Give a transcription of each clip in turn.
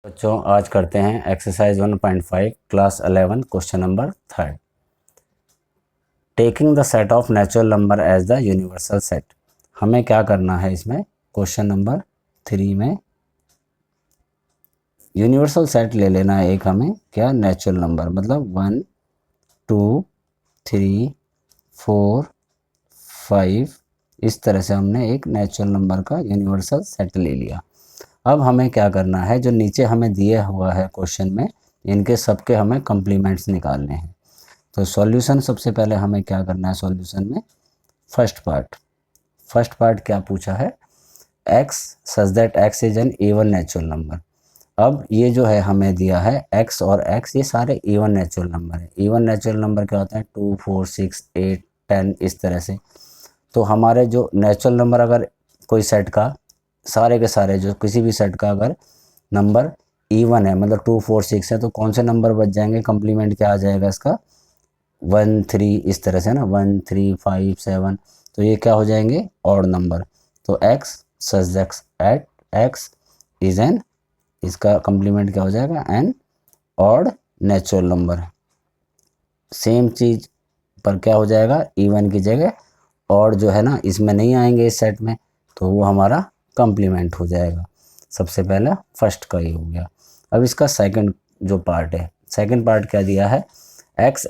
बच्चों आज करते हैं exercise 1.5 class 11 question number 3। Taking the set of natural number as the universal set. हमें क्या करना है इसमें क्वेश्चन नंबर 3 में यूनिवर्सल सेट ले लेना है एक हमें क्या नेचुरल नंबर मतलब 1 2 3 4 5 इस तरह से हमने एक नेचुरल नंबर का यूनिवर्सल सेट ले लिया। अब हमें क्या करना है जो नीचे हमें दिया हुआ है क्वेश्चन में इनके सबके हमें कॉम्प्लीमेंट्स निकालने हैं। तो सॉल्यूशन सबसे पहले हमें क्या करना है सॉल्यूशन में फर्स्ट पार्ट क्या पूछा है x such that x is N even natural number. अब ये जो है हमें दिया है x और x ये सारे इवन नेचुरल नंबर है। इवन नेचुरल नंबर क्या होता है 2 4 6 8 10 इस तरह से। तो हमारे जो नेचुरल नंबर अगर कोई सेट का सारे के सारे जो किसी भी सेट का अगर नंबर इवन है मतलब 2 4 6 है तो कौन से नंबर बच जाएंगे कम्प्लीमेंट क्या आ जाएगा इसका 1 3 इस तरह से ना 1 3 5 7 तो ये क्या हो जाएंगे ऑड नंबर। तो x such that at x is an इसका कम्प्लीमेंट क्या हो जाएगा an odd natural number. Same चीज पर क्या हो जाएगा इवन की जगह ऑड जो है ना इसमें नहीं आएंगे इस सेट में तो वो हमारा कम्प्लीमेंट हो जाएगा। सबसे पहला फर्स्ट का ही हो गया। अब इसका सेकंड जो पार्ट है सेकंड पार्ट क्या दिया है x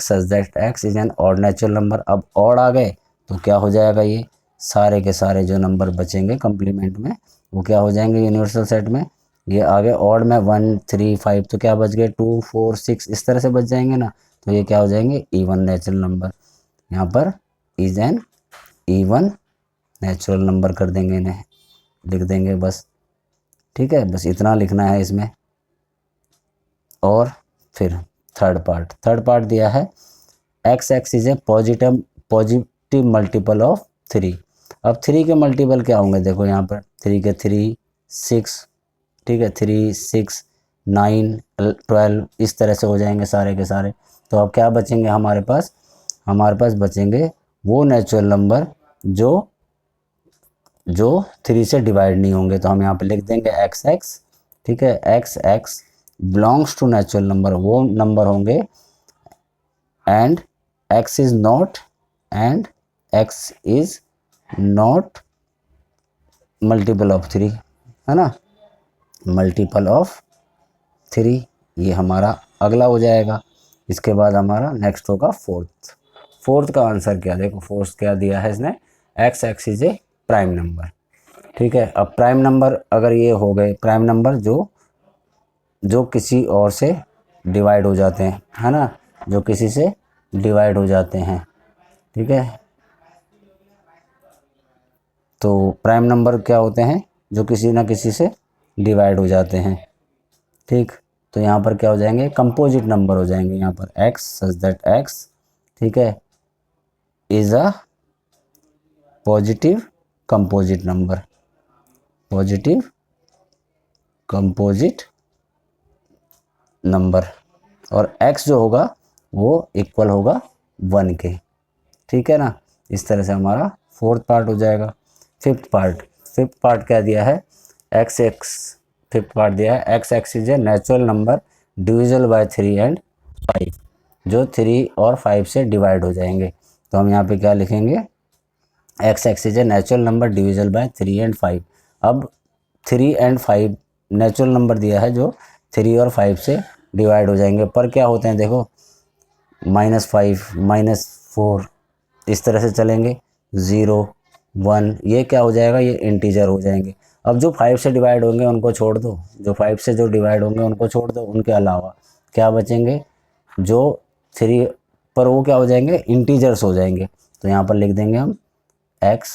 such that x is N odd natural number. अब ऑड आ गए तो क्या हो जाएगा ये सारे के सारे जो नंबर बचेंगे कम्प्लीमेंट में वो क्या हो जाएंगे यूनिवर्सल सेट में। ये आगे ऑड में 1 3 5 तो क्या बच गए 2 4 6 इस तरह से बच जाएंगे ना तो ये क्या हो जाएंगे इवन नेचुरल नंबर। यहाँ पर is an even natural number कर देंगे इन्हें लिख देंगे बस। ठीक है बस इतना लिखना है इसमें। और फिर थर्ड पार्ट दिया है x is a positive multiple of 3। अब 3 के मल्टीपल क्या होंगे देखो यहाँ पर 3 के 3 6 ठीक है 3 6 9 12 इस तरह से हो जाएंगे सारे के सारे। तो अब क्या बचेंगे हमारे पास बचेंगे वो नेचुरल नंबर जो 3 से डिवाइड नहीं होंगे। तो हम यहाँ पे लिख देंगे x ठीक है x belongs to natural number वो नंबर होंगे and x is not multiple of 3 है ना मल्टीपल ऑफ 3 ये हमारा अगला हो जाएगा। इसके बाद हमारा नेक्स्ट होगा फोर्थ का आंसर क्या देखो फोर्थ क्या दिया है इसने x is a prime number. ठीक है अब प्राइम नंबर अगर ये हो गए प्राइम नंबर जो किसी और से डिवाइड हो जाते हैं है ना जो किसी से डिवाइड हो जाते हैं। ठीक है तो प्राइम नंबर क्या होते हैं जो किसी ना किसी से डिवाइड हो जाते हैं। ठीक तो यहाँ पर क्या हो जाएंगे कंपोजिट नंबर हो जाएंगे यहाँ पर x सच दैट x ठीक है is a positive composite number और x जो होगा वो इक्वल होगा 1 के। ठीक है ना इस तरह से हमारा फोर्थ पार्ट हो जाएगा। फिफ्थ पार्ट क्या दिया है फिफ्थ पार्ट दिया है x is a natural number divisible by 3 and 5 जो 3 और 5 से डिवाइड हो जाएंगे। तो हम यहाँ पे क्या लिखेंगे x is a natural number divisible by 3 and 5। अब 3 एंड 5 नेचुरल नंबर दिया है जो 3 और 5 से डिवाइड हो जाएंगे पर क्या होते हैं देखो -5 -4 इस तरह से चलेंगे 0 1 ये क्या हो जाएगा ये इंटीजर हो जाएंगे। अब जो 5 से डिवाइड होंगे उनको छोड़ दो उनके अलावा क्या बचेंगे जो 3 पर वो क्या हो जाएंगे इंटीजर्स हो जाएंगे। तो यहाँ पर लिख देंगे हम x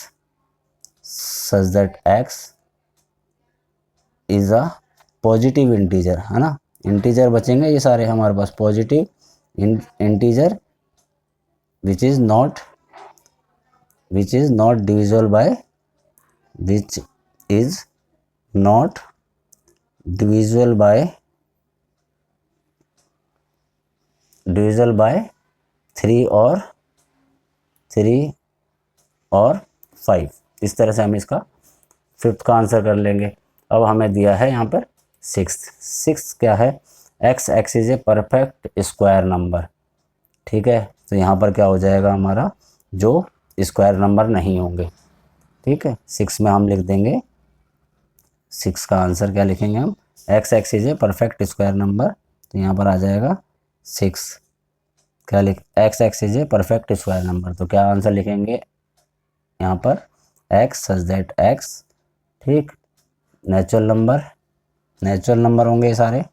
such that x is a positive integer है ना इंटीजर बचेंगे ये सारे हमारे पास positive integer which is not divisible by 3 और 5 इस तरह से हम इसका फिफ्थ का आंसर कर लेंगे। अब हमें दिया है यहाँ पर सिक्स क्या है, x x is a perfect square number, ठीक है। तो यहाँ पर क्या हो जाएगा हमारा, जो स्क्वायर नंबर नहीं होंगे, ठीक है। 6 में हम लिख देंगे, 6 का आंसर क्या लिखेंगे हम, x x is a perfect square number, तो यहाँ पर आ जाएगा 6। क्या लिख, x x is a perfect square number, तो क्या आंसर लिखेंगे यहाँ पर, एक्स सच दैट एक्स, ठीक, नेचुरल नंबर होंगे ये सारे,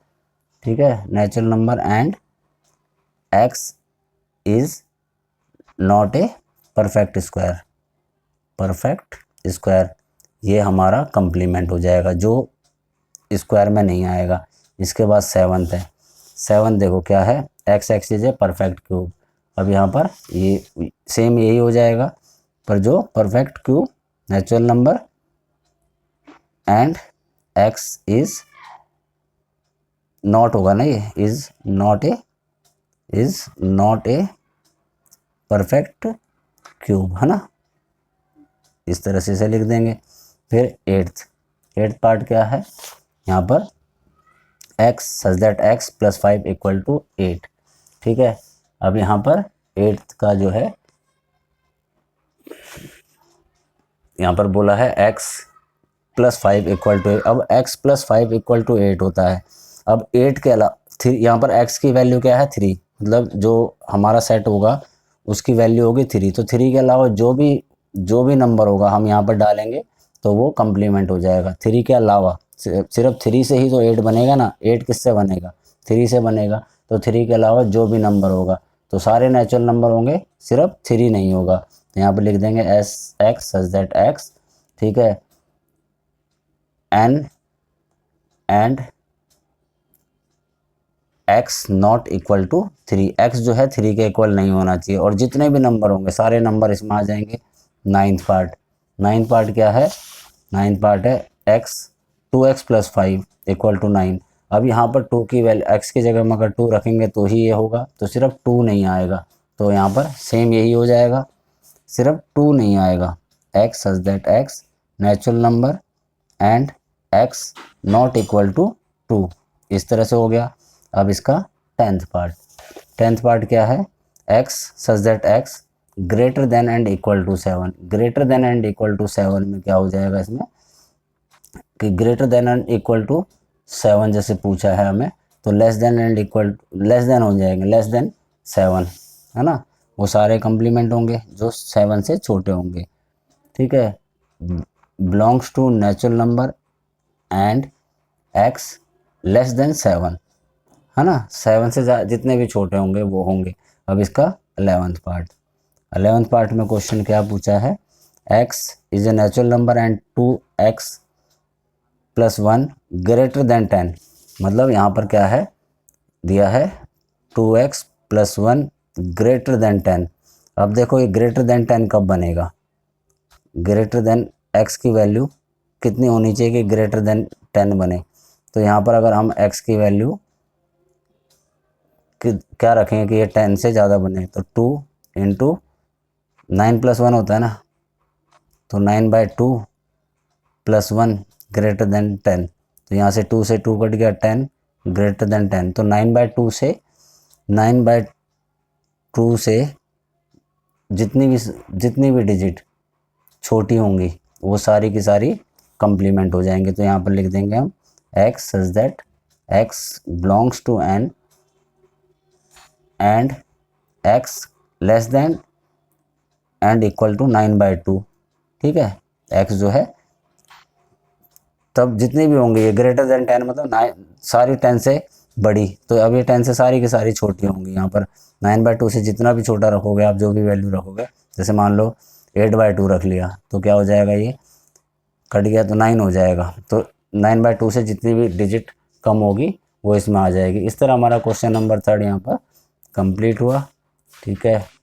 ठीक है, natural number and x is not a perfect square, ये हमारा कंप्लीमेंट हो जाएगा, जो स्क्वायर में नहीं आएगा। इसके बाद 7th है, 7 देखो क्या है, x x is a perfect cube, अब यहाँ पर ये सेम यही हो जाएगा, पर जो perfect cube natural number and x is not होगा ना, ये is not a perfect cube, है ना, इस तरह से इसे लिख देंगे। फिर 8th पार्ट क्या है, यहाँ पर x सच दैट x + 5 = 8, ठीक है। अब यहाँ पर 8th का जो है, यहाँ पर बोला है x + 5 = 8, अब x + 5 = 8 होता है। अब 8 के अलावा यहाँ पर x की वैल्यू क्या है, 3, मतलब जो हमारा सेट होगा उसकी वैल्यू होगी 3, तो 3 के अलावा जो भी नंबर होगा हम यहाँ पर डालेंगे तो वो कंप्लीमेंट हो जाएगा। 3 के अलावा सिर्फ 3 से ही तो 8 बनेगा ना, 8 किससे बनेगा, 3 से बनेगा, तो 3 के अलावा जो भी नंबर होगा तो सारे नेचुरल नंबर होंगे, सिर्फ 3 नहीं होगा, तो यहाँ पर लिख देंगे S x such that x, ठीक है, and x not equal to 3, x जो है 3 के इक्वल नहीं होना चाहिए, और जितने भी नंबर होंगे सारे नंबर इसमें आ जाएंगे। 9th पार्ट क्या है, 9th पार्ट है x 2x + 5 = 9। अब यहाँ पर 2 की वैल्यू, x की जगह में अगर 2 रखेंगे तो ही ये होगा, तो सिर्फ 2 नहीं आएगा, तो यहाँ पर सेम यही हो जाएगा, सिर्फ 2 नहीं आएगा, x such that x natural number and x not equal to 2, इस तरह से हो गया। अब इसका 10th पार्ट क्या है, x such that x greater than and equal to 7, greater than and equal to 7 में क्या हो जाएगा इसमें, कि greater than and equal to 7 जैसे पूछा है हमें, तो less than and equal less than हो जाएंगे, लेस देन 7, है ना, वो सारे कंप्लीमेंट होंगे जो 7 से छोटे होंगे, ठीक है। Belongs to natural number and x less than 7, है ना, 7 से जितने भी छोटे होंगे वो होंगे। अब इसका 11th पार्ट में क्वेश्चन क्या पूछा है, x is a natural number and 2x + 1 greater than 10, मतलब यहाँ पर क्या है दिया है 2x + 1 ग्रेटर देन 10। अब देखो ये ग्रेटर देन 10 कब बनेगा, ग्रेटर देन x की वैल्यू कितनी होनी चाहिए कि ग्रेटर देन 10 बने, तो यहाँ पर अगर हम x की वैल्यू क्या रखेंगे कि ये 10 से ज़्यादा बने, तो 2 × 9 + 1 होता है ना, तो 9/2 + 1 ग्रेटर देन 10, तो यहाँ से 2 से 2 कट गया, 10 ग्रेटर देन 10, तो 9/2 से जितनी भी डिजिट छोटी होंगी वो सारी की सारी कंप्लीमेंट हो जाएंगे, तो यहाँ पर लिख देंगे हम x such that x belongs to n and x less than and equal to 9/2, ठीक है, x जो है तब जितने भी होंगे ये ग्रेटर देन 10 मतलब 9 सारी 10 से बड़ी, तो अब ये 10 से सारी की सारी छोटी होंगी। यहाँ पर 9/2 से जितना भी छोटा रखोगे आप, जो भी वैल्यू रखोगे, जैसे मान लो 8/2 रख लिया तो क्या हो जाएगा, ये कट गया तो 9 हो जाएगा, तो 9/2 से जितनी भी डिजिट कम होगी वो इसमें आ जाएगी। इस तरह हमारा क्वेश्चन नंबर 3 यहाँ पर कंप्लीट हुआ, ठीक है।